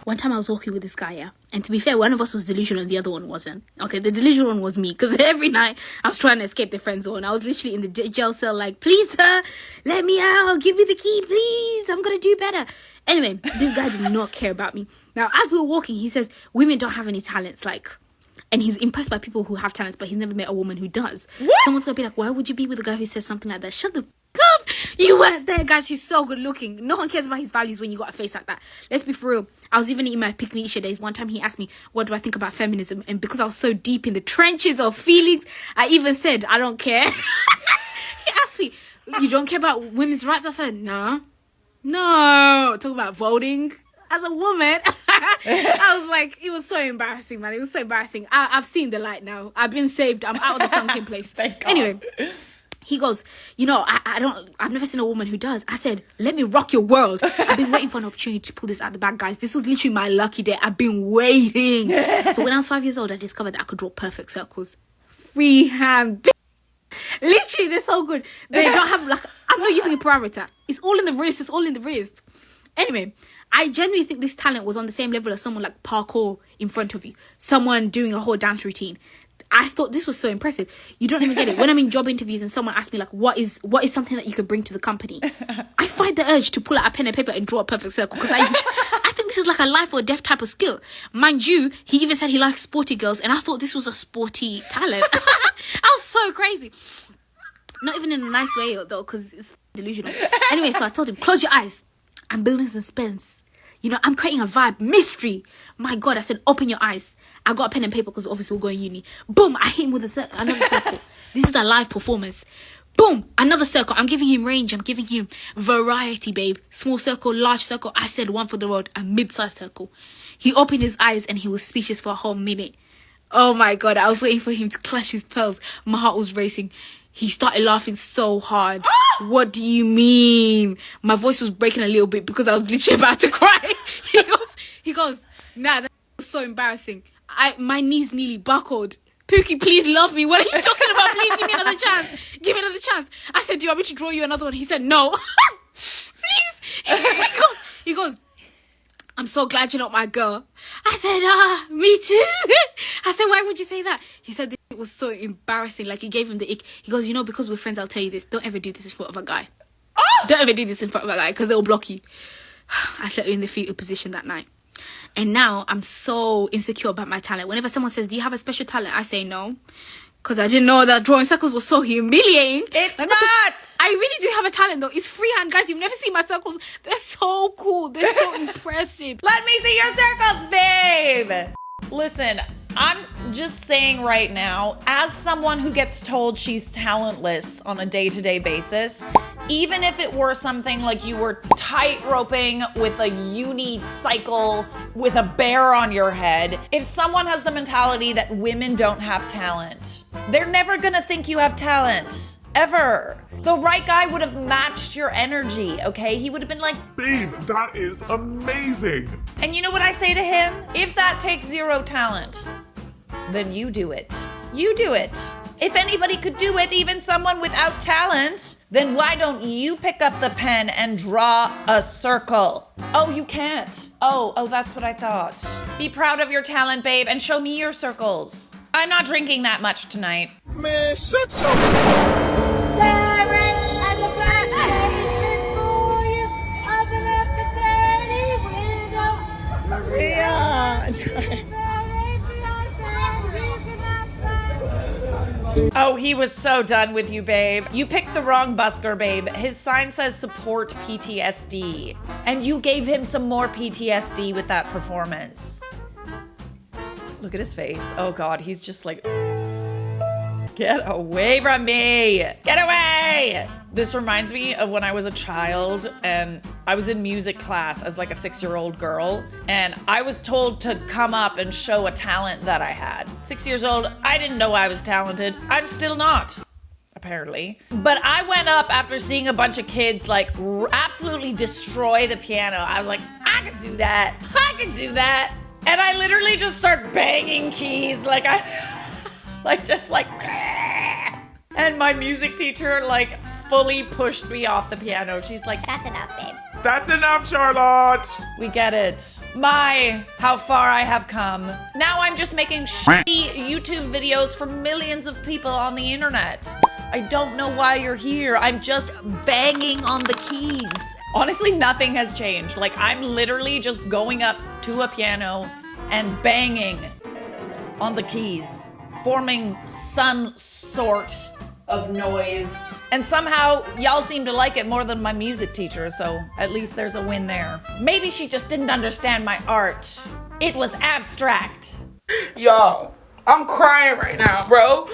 One time I was walking with this guy, yeah. And to be fair, one of us was delusional and the other one wasn't. Okay, the delusional one was me. Because every night I was trying to escape the friend zone. I was literally in the jail cell like, please, sir, let me out. Give me the key, please. I'm going to do better. Anyway, this guy did not care about me. Now, as we were walking, he says, women don't have any talents, like... And he's impressed by people who have talents, but he's never met a woman who does. What? Someone's going to be like, why would you be with a guy who says something like that? Shut the f*** up. You weren't there, guys. He's so good looking. No one cares about his values when you got a face like that. Let's be for real. I was even in my pick-me-isha days. One time he asked me, what do I think about feminism? And because I was so deep in the trenches of feelings, I even said, I don't care. He asked me, you don't care about women's rights? I said, no. Talk about voting. As a woman, I was like, it was so embarrassing, man. It was so embarrassing. I've seen the light now. I've been saved. I'm out of the sunken place. Anyway, he goes, I've never seen a woman who does. I said, let me rock your world. I've been waiting for an opportunity to pull this out the bag, guys. This was literally my lucky day. I've been waiting. So when I was 5 years old, I discovered that I could draw perfect circles. Freehand. Literally, they're so good. They don't have, like, I'm not using a parameter. It's all in the wrist. Anyway, I genuinely think this talent was on the same level as someone like parkour in front of you. Someone doing a whole dance routine. I thought this was so impressive. You don't even get it. When I'm in job interviews and someone asks me like, what is something that you can bring to the company? I find the urge to pull out a pen and paper and draw a perfect circle because I think this is like a life or death type of skill. Mind you, he even said he likes sporty girls and I thought this was a sporty talent. I was so crazy. Not even in a nice way though because it's delusional. Anyway, so I told him, close your eyes. I'm building suspense. I'm creating a vibe, mystery. My God, I said, open your eyes. I got a pen and paper because obviously we're going uni. Boom, I hit him with another circle. This is a live performance. Boom, another circle. I'm giving him range. I'm giving him variety, babe. Small circle, large circle. I said one for the road, a mid-sized circle. He opened his eyes and he was speechless for a whole minute. Oh my God, I was waiting for him to clutch his pearls. My heart was racing. He started laughing so hard. What do you mean? My voice was breaking a little bit because I was literally about to cry. He goes, nah, that was so embarrassing. My knees nearly buckled. Pookie, please love me. What are you talking about? Please give me another chance. Give me another chance. I said, do you want me to draw you another one? He said, no. Please. He goes, I'm so glad you're not my girl. I said, me too. I said, why would you say that? He said it was so embarrassing. Like, it gave him the ick. He goes, because we're friends, I'll tell you this. Don't ever do this in front of a guy. Don't ever do this in front of a guy because they'll block you. I slept in the fetal position that night. And now I'm so insecure about my talent. Whenever someone says, do you have a special talent? I say no. Because I didn't know that drawing circles was so humiliating. It's like, not! I really do have a talent though. It's freehand, guys. You've never seen my circles. They're so cool. They're so impressive. Let me see your circles, babe! Listen, I'm just saying right now, as someone who gets told she's talentless on a day-to-day basis, even if it were something like you were tight-roping with a uni cycle with a bear on your head, if someone has the mentality that women don't have talent, they're never gonna think you have talent. Ever. The right guy would have matched your energy, okay? He would have been like, babe, that is amazing. And you know what I say to him? If that takes zero talent, then you do it. You do it. If anybody could do it, even someone without talent, then why don't you pick up the pen and draw a circle? Oh, you can't. Oh, that's what I thought. Be proud of your talent, babe, and show me your circles. I'm not drinking that much tonight. Man, shut your... Oh, he was so done with you, babe. You picked the wrong busker, babe. His sign says support PTSD. And you gave him some more PTSD with that performance. Look at his face. Oh God, he's just like, get away from me. Get away. This reminds me of when I was a child and I was in music class as like a 6-year-old girl. And I was told to come up and show a talent that I had. 6 years old, I didn't know I was talented. I'm still not, apparently. But I went up after seeing a bunch of kids like absolutely destroy the piano. I was like, I can do that. I can do that. And I literally just start banging keys like and my music teacher like fully pushed me off the piano. She's like, that's enough, babe. That's enough, Charlotte. We get it. My, how far I have come. Now I'm just making shitty YouTube videos for millions of people on the internet. I don't know why you're here. I'm just banging on the keys. Honestly, nothing has changed. Like, I'm literally just going up to a piano and banging on the keys, forming some sort of noise. And somehow y'all seem to like it more than my music teacher, so at least there's a win there. Maybe she just didn't understand my art. It was abstract. Y'all, I'm crying right now, bro.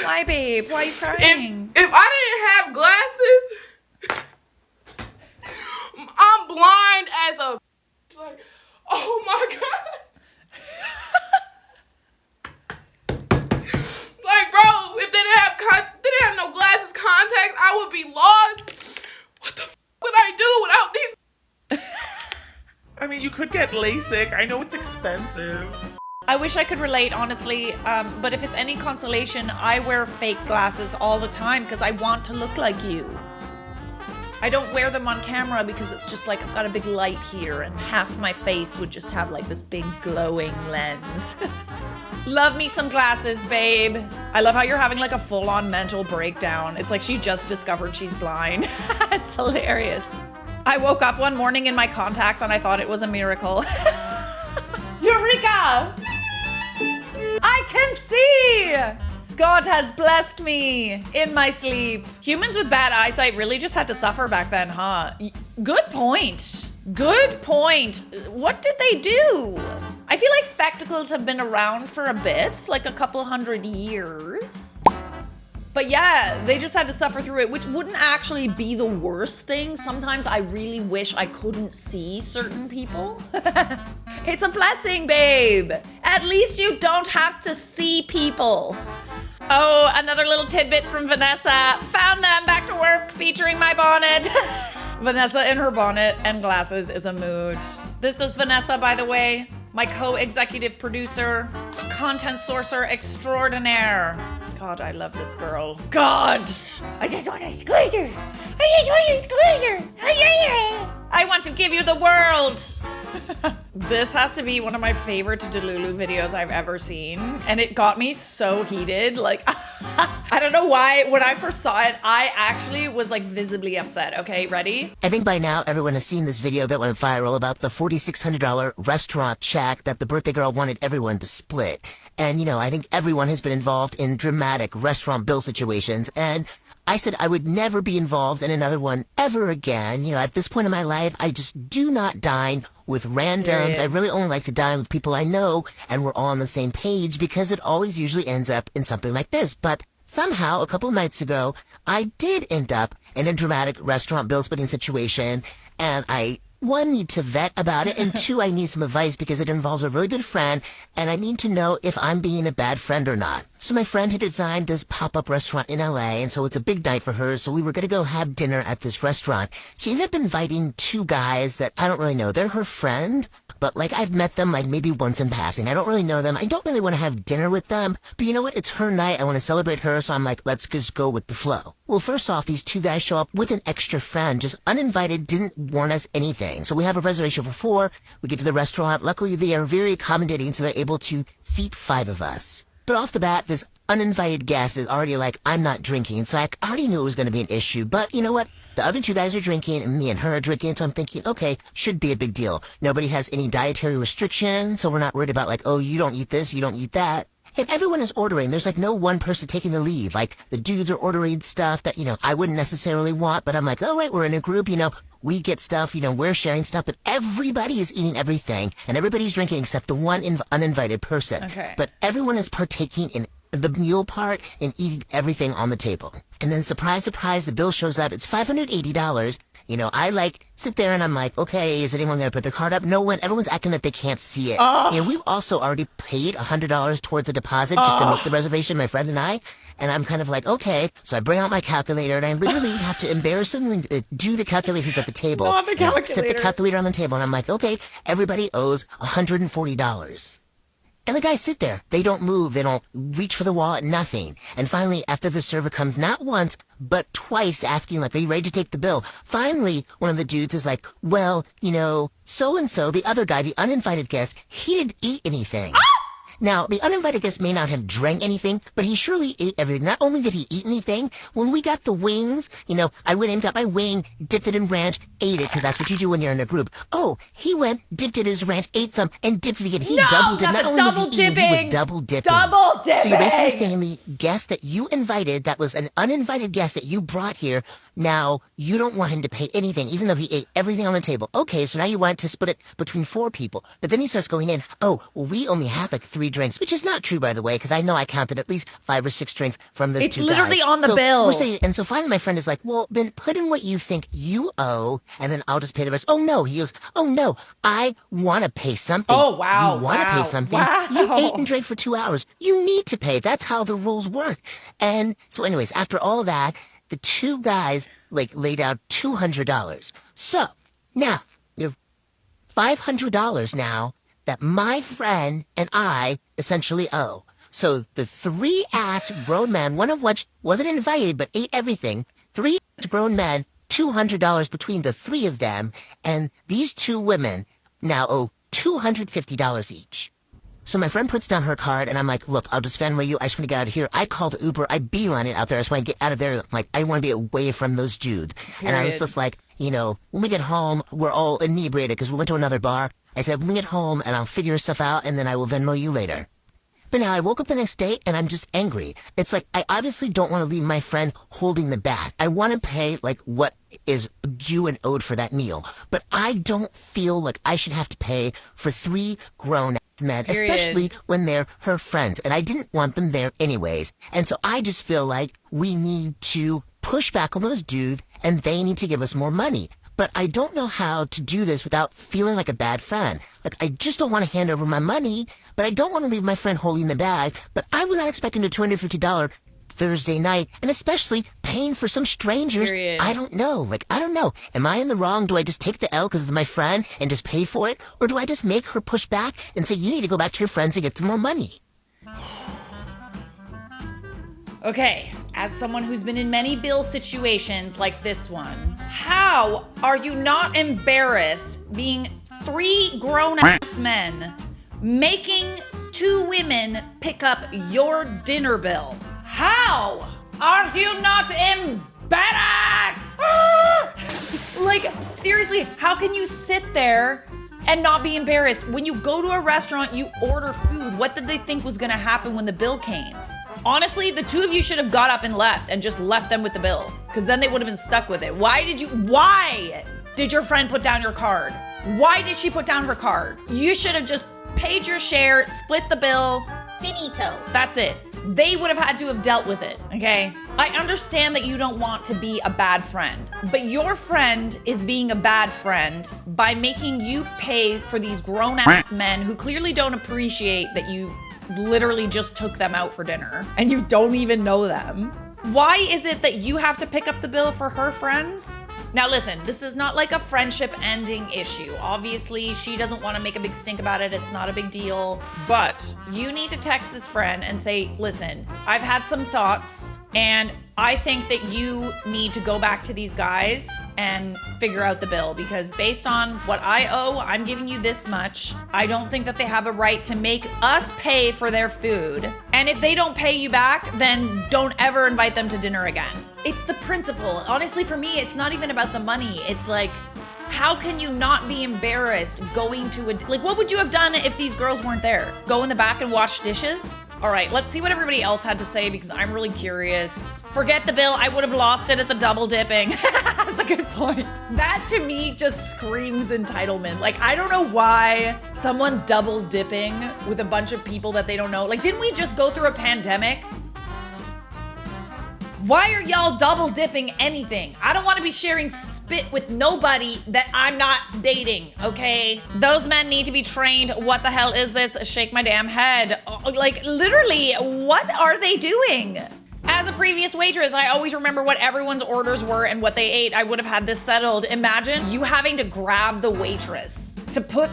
Why, babe? Why are you crying? If I didn't have glasses, I'm blind as a like, oh my God. Like, bro, if they didn't have no glasses, contacts, I would be lost. What the would I do without these? I mean, you could get LASIK. I know it's expensive. I wish I could relate, honestly, but if it's any consolation, I wear fake glasses all the time because I want to look like you. I don't wear them on camera because it's just like I've got a big light here and half my face would just have like this big glowing lens. Love me some glasses, babe. I love how you're having like a full-on mental breakdown. It's like she just discovered she's blind. It's hilarious. I woke up one morning in my contacts and I thought it was a miracle. Eureka! I can see! God has blessed me in my sleep. Humans with bad eyesight really just had to suffer back then, huh? Good point. Good point. What did they do? I feel like spectacles have been around for a bit, like a couple hundred years. But yeah, they just had to suffer through it, which wouldn't actually be the worst thing. Sometimes I really wish I couldn't see certain people. It's a blessing, babe. At least you don't have to see people. Oh, another little tidbit from Vanessa. Found them, back to work, featuring my bonnet. Vanessa in her bonnet and glasses is a mood. This is Vanessa, by the way, my co-executive producer, content sourcer extraordinaire. God, I love this girl. God! I just want to squeeze her. I just want to squeeze her. I want to give you the world. This has to be one of my favorite delulu videos I've ever seen. And it got me so heated. Like, I don't know why. When I first saw it, I actually was like visibly upset. Okay, ready? I think by now everyone has seen this video that went viral about the $4,600 restaurant check that the birthday girl wanted everyone to split. And, you know, I think everyone has been involved in dramatic restaurant bill situations, and I said I would never be involved in another one ever again. You know, at this point in my life, I just do not dine with randoms. I really only like to dine with people I know, and we're all on the same page, because it always usually ends up in something like this. But somehow, a couple of nights ago, I did end up in a dramatic restaurant bill splitting situation, and I, one, need to vet about it, and two, I need some advice because it involves a really good friend, and I need to know if I'm being a bad friend or not. So my friend who designed this pop-up restaurant in LA, and so it's a big night for her, so we were gonna go have dinner at this restaurant. She ended up inviting two guys that I don't really know. They're her friend, but like I've met them like maybe once in passing. I don't really know them. I don't really want to have dinner with them, but you know what? It's her night. I want to celebrate her, so I'm like, let's just go with the flow. Well, first off, these two guys show up with an extra friend, just uninvited, didn't warn us anything. So we have a reservation for 4. We get to the restaurant. Luckily, they are very accommodating, so they're able to seat 5 of us. But off the bat, this uninvited guest is already like, I'm not drinking, so I already knew it was going to be an issue. But you know what? The other two guys are drinking, and me and her are drinking, so I'm thinking, okay, should be a big deal. Nobody has any dietary restrictions, so we're not worried about like, oh, you don't eat this, you don't eat that. If everyone is ordering, there's like no one person taking the lead. Like, the dudes are ordering stuff that, you know, I wouldn't necessarily want, but I'm like, all right, we're in a group, you know, we get stuff, you know, we're sharing stuff, but everybody is eating everything, and everybody's drinking except the one uninvited person. Okay. But everyone is partaking in the meal part and eating everything on the table. And then surprise, surprise, the bill shows up. It's $580. You know, I like sit there and I'm like, okay, is anyone going to put their card up? No one. Everyone's acting like they can't see it. You know, we've also already paid $100 towards the deposit just to make the reservation, my friend and I. And I'm kind of like, okay. So I bring out my calculator and I literally have to embarrassingly do the calculations at the table. Not the calculator. Set the calculator on the table and I'm like, okay, everybody owes $140. And the guys sit there. They don't move. They don't reach for the wallet, nothing. And finally, after the server comes not once, but twice asking, like, are you ready to take the bill? Finally, one of the dudes is like, well, you know, so-and-so, the other guy, the uninvited guest, he didn't eat anything. Now, the uninvited guest may not have drank anything, but he surely ate everything. Not only did he eat anything, when we got the wings, you know, I went in, got my wing, dipped it in ranch, ate it, because that's what you do when you're in a group. Oh, he went, dipped it in his ranch, ate some, and dipped it again. He double dipped. Not only was he eating, he was double dipping. Double dipping! So you're basically saying the guest that you invited, that was an uninvited guest that you brought here, now you don't want him to pay anything, even though he ate everything on the table. Okay, so now you want to split it between 4 people. But then he starts going in, oh, well, we only have like 3 drinks, which is not true, by the way, because I know I counted at least 5 or 6 drinks from this. It's literally on the so bill. We're saying, and so finally my friend is like, well, then put in what you think you owe, and then I'll just pay the rest. Oh, no. He goes, oh, no, I want to pay something. Oh, wow. You want to pay something. Wow. You ate and drank for 2 hours. You need to pay. That's how the rules work. And so anyways, after all of that, the 2 guys, like, laid out $200. So, now, you have $500 now that my friend and I essentially owe. So the 3 ass grown men, one of which wasn't invited but ate everything, 3 grown men, $200 between the 3 of them, and these 2 women now owe $250 each. So my friend puts down her card, and I'm like, look, I'll just Venmo you. I just want to get out of here. I call the Uber. I beeline it out there. I just want to get out of there. Like, I want to be away from those dudes. Period. And I was just like, you know, when we get home, we're all inebriated because we went to another bar. I said, when we get home, and I'll figure stuff out, and then I will Venmo you later. But now I woke up the next day, and I'm just angry. It's like, I obviously don't want to leave my friend holding the bag. I want to pay, like, what is due and owed for that meal. But I don't feel like I should have to pay for 3 grown men, Period. especially when they're her friends. And I didn't want them there anyways. And so I just feel like we need to push back on those dudes, and they need to give us more money. But I don't know how to do this without feeling like a bad friend. Like, I just don't want to hand over my money, but I don't want to leave my friend holding the bag. But I was not expecting a $250 Thursday night, and especially paying for some strangers. Period. I don't know. Like, I don't know. Am I in the wrong? Do I just take the L because of my friend and just pay for it? Or do I just make her push back and say, you need to go back to your friends and get some more money? Okay, as someone who's been in many bill situations like this one, how are you not embarrassed being 3 grown-ass men making 2 women pick up your dinner bill? How are you not embarrassed? Like, seriously, how can you sit there and not be embarrassed? When you go to a restaurant, you order food. What did they think was gonna happen when the bill came? Honestly, the 2 of you should have got up and left and just left them with the bill, because then they would have been stuck with it. Why did your friend put down your card? Why did she put down her card? You should have just paid your share, split the bill. Finito. That's it. They would have had to have dealt with it, okay? I understand that you don't want to be a bad friend, but your friend is being a bad friend by making you pay for these grown-ass men who clearly don't appreciate that you literally just took them out for dinner and you don't even know them. Why is it that you have to pick up the bill for her friends? Now listen, this is not like a friendship ending issue. Obviously, she doesn't want to make a big stink about it. It's not a big deal. But You need to text this friend and say, listen, I've had some thoughts and I think that you need to go back to these guys and figure out the bill, because based on what I owe, I'm giving you this much. I don't think that they have a right to make us pay for their food. And if they don't pay you back, then don't ever invite them to dinner again. It's the principle. Honestly, for me, it's not even about the money. It's like, how can you not be embarrassed going to like, what would you have done if these girls weren't there? Go in the back and wash dishes? All right, let's see what everybody else had to say, because I'm really curious. Forget the bill. I would have lost it at the double dipping. That's a good point. That to me just screams entitlement. Like, I don't know why someone double dipping with a bunch of people that they don't know. Like, didn't we just go through a pandemic? Why are y'all double dipping anything? I don't want to be sharing spit with nobody that I'm not dating, okay? Those men need to be trained. What the hell is this? Shake my damn head. Like, literally, what are they doing? As a previous waitress, I always remember what everyone's orders were and what they ate. I would have had this settled. Imagine you having to grab the waitress to put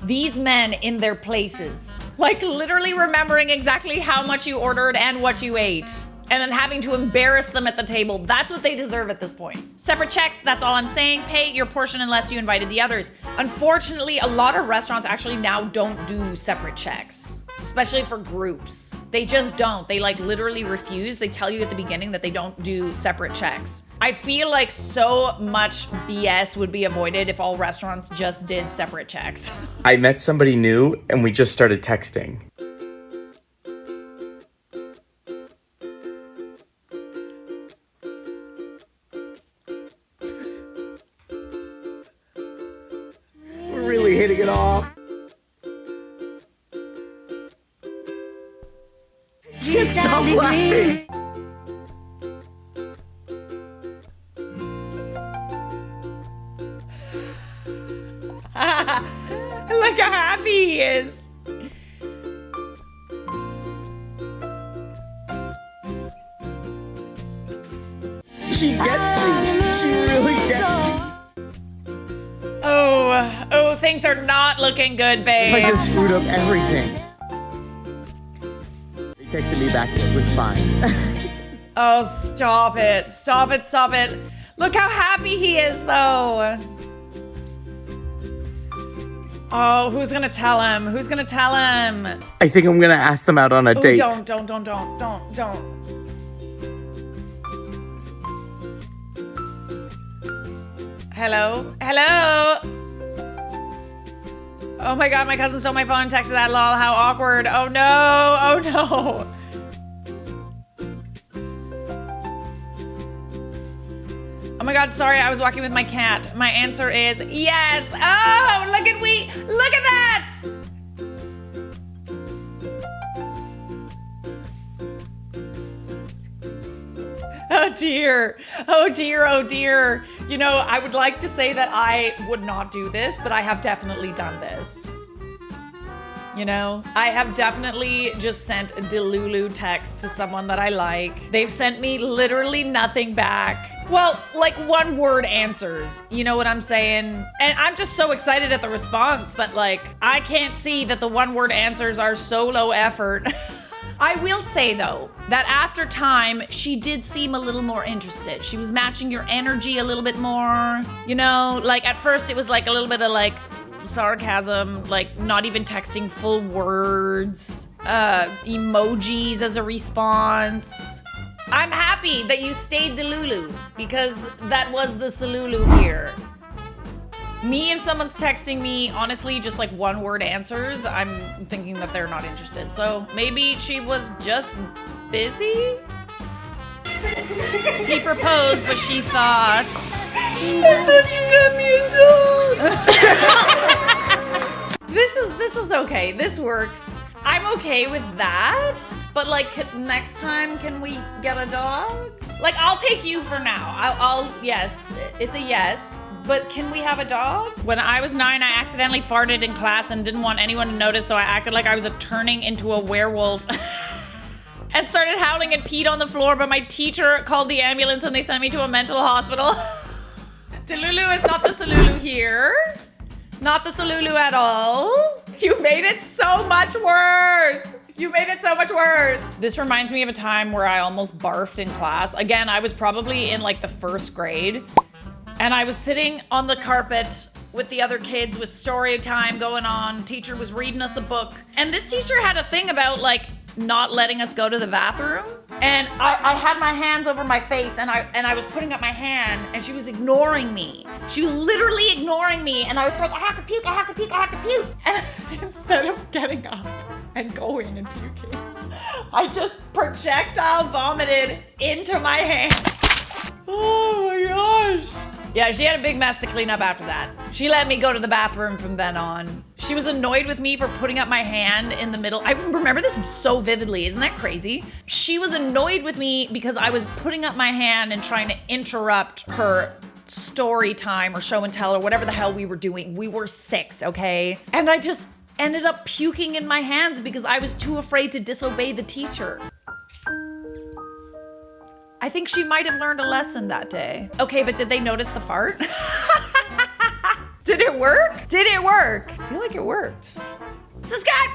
these men in their places. Like literally remembering exactly how much you ordered and what you ate. And then having to embarrass them at the table. That's what they deserve at this point. Separate checks, that's all I'm saying. Pay your portion unless you invited the others. Unfortunately, a lot of restaurants actually now don't do separate checks, especially for groups. They just don't. They like literally refuse. They tell you at the beginning that they don't do separate checks. I feel like so much BS would be avoided if all restaurants just did separate checks. I met somebody new and we just started texting. We're really hitting it off. Can't stop laughing. Look how happy he is. She gets me. She really gets me. Oh, things are not looking good, I babe. just screwed up everything. He texted me back. It was fine. Oh, stop it. Stop it, stop it. Look how happy he is, though. Oh, who's gonna tell him? Who's gonna tell him? I think I'm gonna ask them out on a Oh, date. don't. Hello? Hello? Oh my god, my cousin stole my phone and texted that, lol, how awkward. Oh no, oh no. Oh my god, sorry, I was walking with my cat. My answer is yes. Oh, look at that. Oh dear, oh dear, oh dear. You know, I would like to say that I would not do this, but I have definitely done this. You know, I have definitely just sent a delulu text to someone that I like. They've sent me literally nothing back. Well, like one word answers, you know what I'm saying? And I'm just so excited at the response that like, I can't see that the one word answers are so low effort. I will say though, that after time, she did seem a little more interested. She was matching your energy a little bit more. You know, like at first it was like a little bit of like sarcasm, like not even texting full words, emojis as a response. I'm happy that you stayed delulu because that was the selulu here. Me, if someone's texting me, honestly, just like one word answers, I'm thinking that they're not interested. So maybe she was just busy? He proposed, but she thought... This is okay. This works. I'm okay with that. But like next time, can we get a dog? Like I'll take you for now. I'll yes, it's a yes. But can we have a dog? When I was 9, I accidentally farted in class and didn't want anyone to notice, so I acted like I was turning into a werewolf. And started howling and peed on the floor, but my teacher called the ambulance and they sent me to a mental hospital. Delulu is not the selulu here. Not the selulu at all. You made it so much worse. You made it so much worse. This reminds me of a time where I almost barfed in class. Again, I was probably in like the 1st grade. And I was sitting on the carpet with the other kids with story time going on. Teacher was reading us a book. And this teacher had a thing about like not letting us go to the bathroom. And I had my hands over my face and I was putting up my hand and she was ignoring me. She was literally ignoring me. And I was like, I have to puke, I have to puke, I have to puke. And instead of getting up and going and puking, I just projectile vomited into my hand. Oh my gosh. Yeah, she had a big mess to clean up after that. She let me go to the bathroom from then on. She was annoyed with me for putting up my hand in the middle. I remember this so vividly. Isn't that crazy? She was annoyed with me because I was putting up my hand and trying to interrupt her story time or show and tell or whatever the hell we were doing. We were 6, okay? And I just ended up puking in my hands because I was too afraid to disobey the teacher. I think she might have learned a lesson that day. Okay, but did they notice the fart? Did it work? Did it work? I feel like it worked. Subscribe!